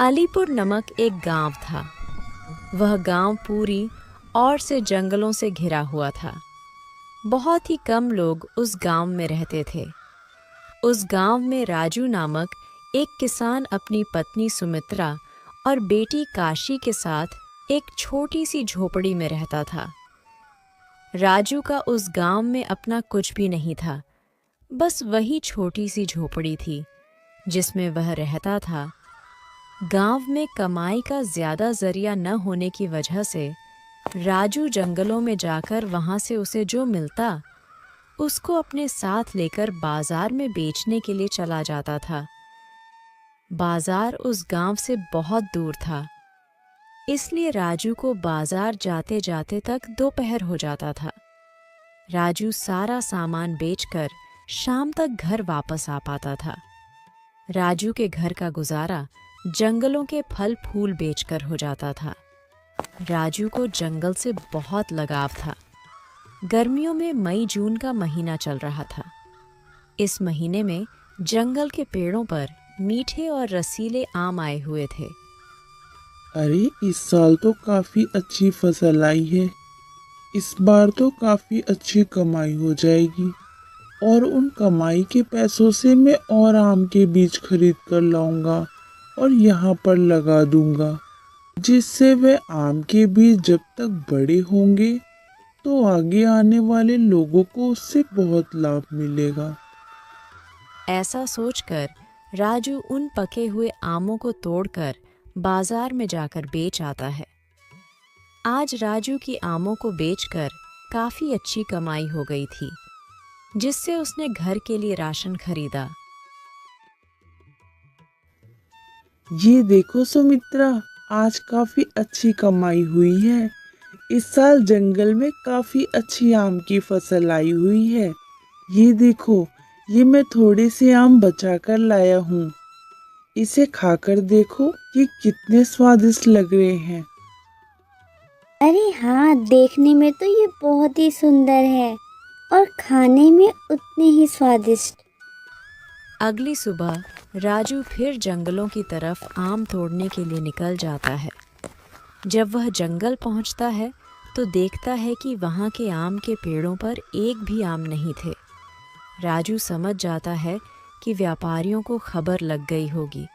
अलीपुर नमक एक गांव था। वह गांव पूरी ओर से जंगलों से घिरा हुआ था। बहुत ही कम लोग उस गांव में रहते थे। उस गांव में राजू नामक एक किसान अपनी पत्नी सुमित्रा और बेटी काशी के साथ एक छोटी सी झोपड़ी में रहता था। राजू का उस गांव में अपना कुछ भी नहीं था, बस वही छोटी सी झोपड़ी थी जिसमें वह रहता था। गांव में कमाई का ज्यादा जरिया न होने की वजह से राजू जंगलों में जाकर वहां से उसे जो मिलता उसको अपने साथ लेकर बाजार में बेचने के लिए चला जाता था। बाजार उस गांव से बहुत दूर था, इसलिए राजू को बाजार जाते जाते तक दोपहर हो जाता था। राजू सारा सामान बेचकर शाम तक घर वापस आ पाता था। राजू के घर का गुजारा जंगलों के फल फूल बेचकर हो जाता था। राजू को जंगल से बहुत लगाव था। गर्मियों में मई जून का महीना चल रहा था। इस महीने में जंगल के पेड़ों पर मीठे और रसीले आम आए हुए थे। अरे इस साल तो काफी अच्छी फसल आई है। इस बार तो काफी अच्छी कमाई हो जाएगी और उन कमाई के पैसों से मैं और आम के बीज खरीद कर लाऊंगा और यहाँ पर लगा दूंगा, जिससे वे आम के बीज जब तक बड़े होंगे तो आगे आने वाले लोगों को उससे बहुत लाभ मिलेगा। ऐसा सोचकर राजू उन पके हुए आमों को तोड़कर बाजार में जाकर बेच आता है। आज राजू की आमों को बेचकर काफी अच्छी कमाई हो गई थी, जिससे उसने घर के लिए राशन खरीदा। ये देखो सुमित्रा, आज काफी अच्छी कमाई हुई है। इस साल जंगल में काफी अच्छी आम की फसल आई हुई है। ये देखो, ये मैं थोड़े से आम बचा कर लाया हूँ। इसे खाकर देखो, ये कितने स्वादिष्ट लग रहे हैं। अरे हाँ, देखने में तो ये बहुत ही सुंदर है और खाने में उतने ही स्वादिष्ट। अगली सुबह राजू फिर जंगलों की तरफ आम तोड़ने के लिए निकल जाता है। जब वह जंगल पहुंचता है तो देखता है कि वहां के आम के पेड़ों पर एक भी आम नहीं थे। राजू समझ जाता है कि व्यापारियों को खबर लग गई होगी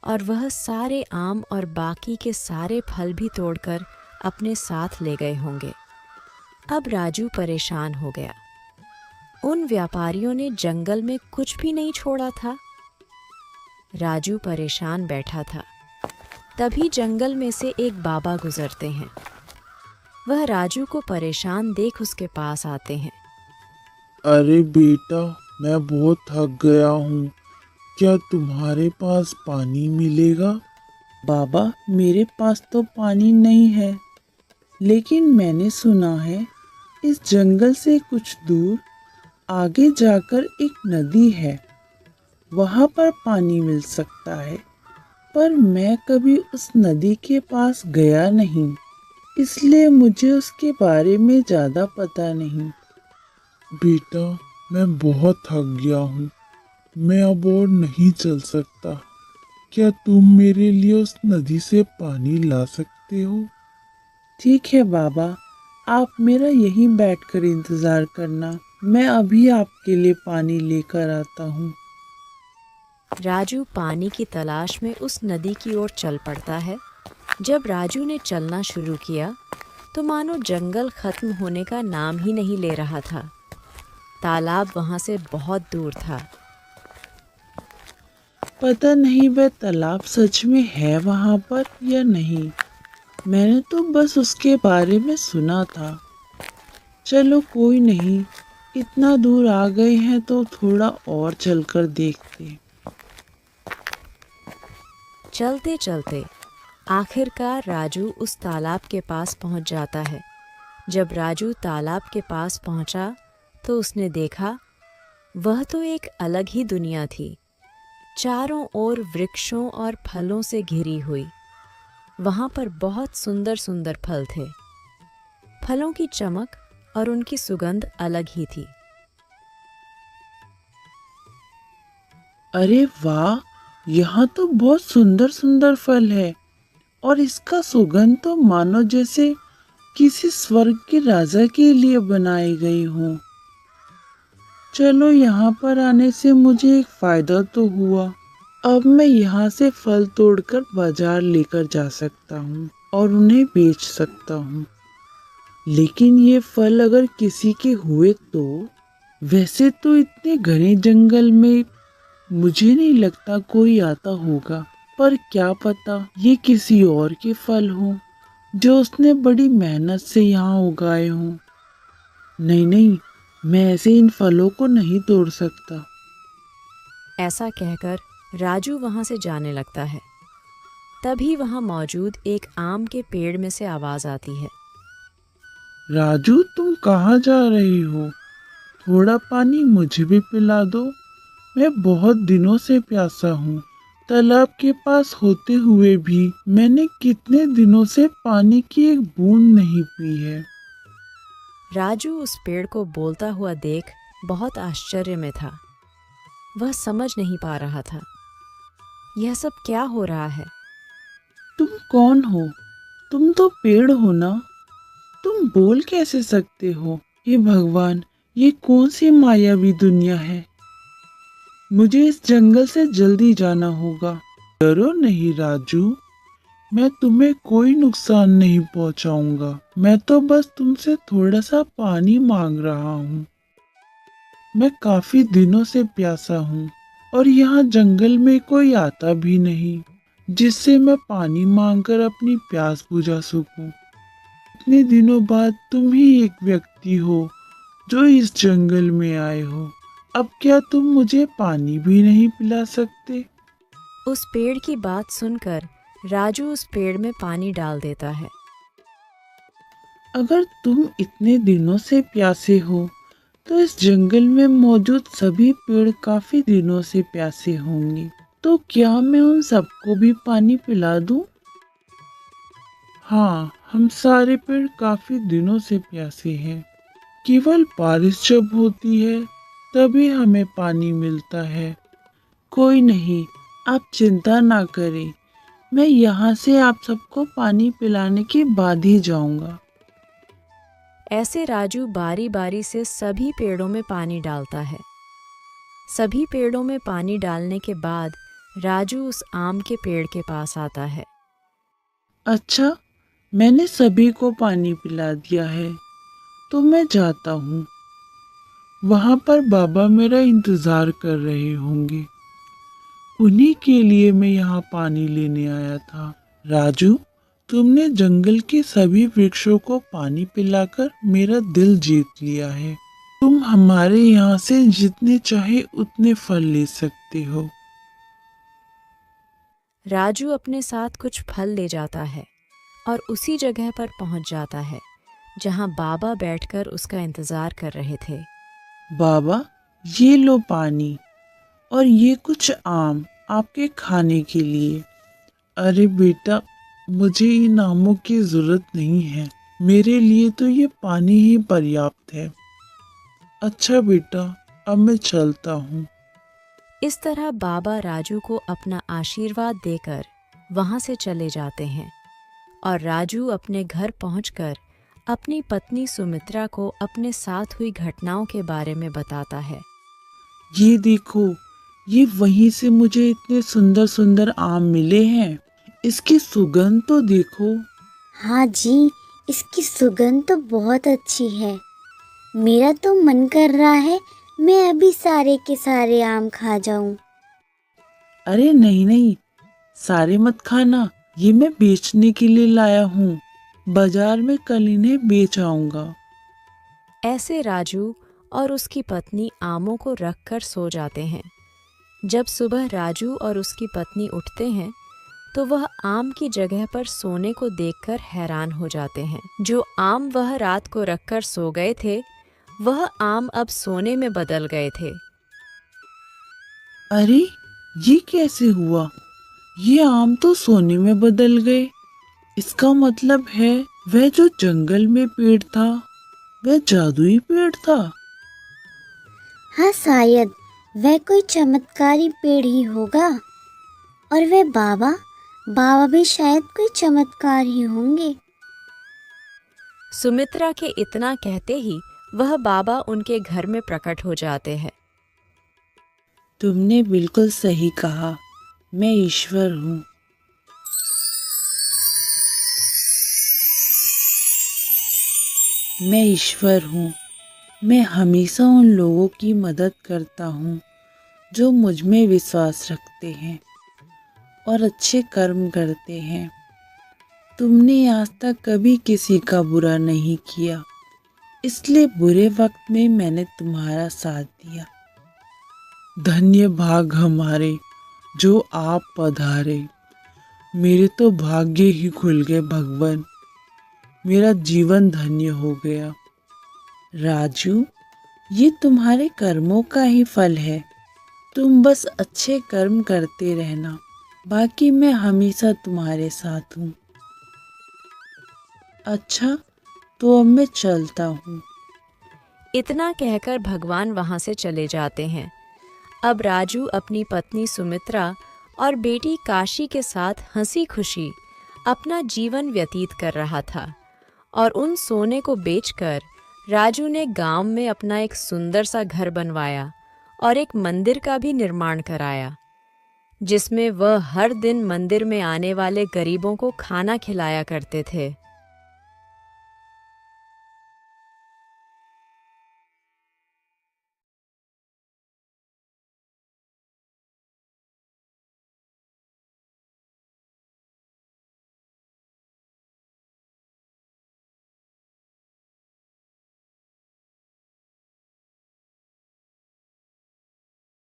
और वह सारे आम और बाकी के सारे फल भी तोड़कर अपने साथ ले गए होंगे। अब राजू परेशान हो गया। उन व्यापारियों ने जंगल में कुछ भी नहीं छोड़ा था। राजू परेशान बैठा था। तभी जंगल में से एक बाबा गुजरते हैं। वह राजू को परेशान देख उसके पास आते हैं। अरे बेटा, मैं बहुत थक गया हूँ। क्या तुम्हारे पास पानी मिलेगा? बाबा, मेरे पास तो पानी नहीं है, लेकिन मैंने सुना है इस जंगल से कुछ दूर आगे जाकर एक नदी है, वहाँ पर पानी मिल सकता है। पर मैं कभी उस नदी के पास गया नहीं, इसलिए मुझे उसके बारे में ज़्यादा पता नहीं। बेटा, मैं बहुत थक गया हूँ। मैं अब और नहीं चल सकता। क्या तुम मेरे लिए उस नदी से पानी ला सकते हो? ठीक है बाबा, आप मेरा यहीं बैठकर इंतजार करना। मैं अभी आपके लिए पानी लेकर आता हूँ। राजू पानी की तलाश में उस नदी की ओर चल पड़ता है। जब राजू ने चलना शुरू किया तो मानो जंगल खत्म होने का नाम ही नहीं ले रहा था। तालाब वहां से बहुत दूर था। पता नहीं वह तालाब सच में है वहाँ पर या नहीं। मैंने तो बस उसके बारे में सुना था। चलो कोई नहीं, इतना दूर आ गए हैं तो थोड़ा और चलकर देखते हैं। चलते चलते आखिरकार राजू उस तालाब के पास पहुंच जाता है। जब राजू तालाब के पास पहुंचा तो उसने देखा वह तो एक अलग ही दुनिया थी। चारों ओर वृक्षों और फलों से घिरी हुई। वहां पर बहुत सुंदर सुंदर फल थे। फलों की चमक और उनकी सुगंध अलग ही थी। अरे वाह, यहाँ तो बहुत सुंदर सुंदर फल है और इसका सुगंध तो मानो जैसे किसी स्वर्ग के राजा के लिए बनाई गई हो। चलो, यहाँ पर आने से मुझे एक फायदा तो हुआ। अब मैं यहाँ से फल तोड़कर बाजार लेकर जा सकता हूँ और उन्हें बेच सकता हूँ। लेकिन ये फल अगर किसी के हुए तो? वैसे तो इतने घने जंगल में मुझे नहीं लगता कोई आता होगा, पर क्या पता ये किसी और के फल हों जो उसने बड़ी मेहनत से यहाँ उगाए हों। नहीं नहीं, मैं ऐसे इन फलों को नहीं तोड़ सकता। ऐसा कहकर राजू वहां से जाने लगता है। तभी वहां मौजूद एक आम के पेड़ में से आवाज आती है। राजू, तुम कहाँ जा रही हो? थोड़ा पानी मुझे भी पिला दो। मैं बहुत दिनों से प्यासा हूँ। तालाब के पास होते हुए भी मैंने कितने दिनों से पानी की एक बूंद नहीं पी है। राजू उस पेड़ को बोलता हुआ देख बहुत आश्चर्य में था। वह समझ नहीं पा रहा था यह सब क्या हो रहा है। तुम कौन हो? तुम तो पेड़ हो ना? तुम बोल कैसे सकते हो? हे भगवान, ये कौन सी मायावी दुनिया है? मुझे इस जंगल से जल्दी जाना होगा। डरो नहीं राजू, मैं तुम्हें कोई नुकसान नहीं पहुंचाऊंगा। मैं तो बस तुमसे थोड़ा सा पानी मांग रहा हूँ। मैं काफी दिनों से प्यासा हूँ और यहाँ जंगल में कोई आता भी नहीं जिससे मैं पानी मांगकर अपनी प्यास बुझा सकूं। इतने दिनों बाद तुम ही एक व्यक्ति हो जो इस जंगल में आए हो। अब क्या तुम मुझे पानी भी नहीं पिला सकते? उस पेड़ की बात सुनकर राजू उस पेड़ में पानी डाल देता है। अगर तुम इतने दिनों से प्यासे हो तो इस जंगल में मौजूद सभी पेड़ काफी दिनों से प्यासे होंगे। तो क्या मैं उन सबको भी पानी पिला दूं? हाँ, हम सारे पेड़ काफी दिनों से प्यासे हैं। केवल बारिश जब होती है तभी हमें पानी मिलता है। कोई नहीं, आप चिंता ना करें। मैं यहाँ से आप सबको पानी पिलाने के बाद ही जाऊंगा। ऐसे राजू बारी बारी से सभी पेड़ों में पानी डालता है। सभी पेड़ों में पानी डालने के बाद राजू उस आम के पेड़ के पास आता है। अच्छा, मैंने सभी को पानी पिला दिया है, तो मैं जाता हूँ। वहाँ पर बाबा मेरा इंतजार कर रहे होंगे। उन्हीं के लिए मैं यहाँ पानी लेने आया था। राजू, तुमने जंगल के सभी वृक्षों को पानी पिलाकर मेरा दिल जीत लिया है। तुम हमारे यहाँ से जितने चाहे उतने फल ले सकते हो। राजू अपने साथ कुछ फल ले जाता है और उसी जगह पर पहुंच जाता है जहां बाबा बैठकर उसका इंतजार कर रहे थे। बाबा, ये लो पानी और ये कुछ आम आपके खाने के लिए। अरे बेटा, मुझे इन आमों की जरूरत नहीं है। मेरे लिए तो ये पानी ही पर्याप्त है। अच्छा बेटा, अब मैं चलता हूँ। इस तरह बाबा राजू को अपना आशीर्वाद देकर वहां से चले जाते हैं और राजू अपने घर पहुंचकर अपनी पत्नी सुमित्रा को अपने साथ हुई घटनाओं के बारे में बताता है। ये देखो, ये वहीं से मुझे इतने सुंदर सुंदर आम मिले हैं। इसकी सुगंध तो देखो। हाँ जी, इसकी सुगंध तो बहुत अच्छी है। मेरा तो मन कर रहा है मैं अभी सारे के सारे आम खा जाऊं। अरे नहीं नहीं, सारे मत खाना। ये मैं बेचने के लिए लाया हूँ। बाजार में कल इन्हें बेच आऊंगा। ऐसे राजू और उसकी पत्नी आमों को रखकर सो जाते हैं। जब सुबह राजू और उसकी पत्नी उठते हैं तो वह आम की जगह पर सोने को देखकर हैरान हो जाते हैं। जो आम वह रात को रखकर सो गए थे, वह आम अब सोने में बदल गए थे। अरे, ये कैसे हुआ? ये आम तो सोने में बदल गए। इसका मतलब है वह जो जंगल में पेड़ था, वह जादुई पेड़ था। हाँ, शायद वह कोई चमत्कारी पेड़ ही होगा। और वे बाबा बाबा भी शायद कोई चमत्कार ही होंगे। सुमित्रा के इतना कहते ही वह बाबा उनके घर में प्रकट हो जाते हैं। तुमने बिल्कुल सही कहा, मैं ईश्वर हूँ। मैं ईश्वर हूँ। मैं हमेशा उन लोगों की मदद करता हूँ जो मुझ में विश्वास रखते हैं और अच्छे कर्म करते हैं। तुमने आज तक कभी किसी का बुरा नहीं किया, इसलिए बुरे वक्त में मैंने तुम्हारा साथ दिया। धन्य भाग हमारे जो आप पधारे। मेरे तो भाग्य ही खुल गए भगवान, मेरा जीवन धन्य हो गया। राजू, ये तुम्हारे कर्मों का ही फल है। तुम बस अच्छे कर्म करते रहना, बाकी मैं हमेशा तुम्हारे साथ हूँ। अच्छा, तो अब मैं चलता हूँ। इतना कहकर भगवान वहां से चले जाते हैं। अब राजू अपनी पत्नी सुमित्रा और बेटी काशी के साथ हंसी खुशी अपना जीवन व्यतीत कर रहा था और उन सोने को बेचकर राजू ने गांव में अपना एक सुंदर सा घर बनवाया और एक मंदिर का भी निर्माण कराया, जिसमें वह हर दिन मंदिर में आने वाले गरीबों को खाना खिलाया करते थे।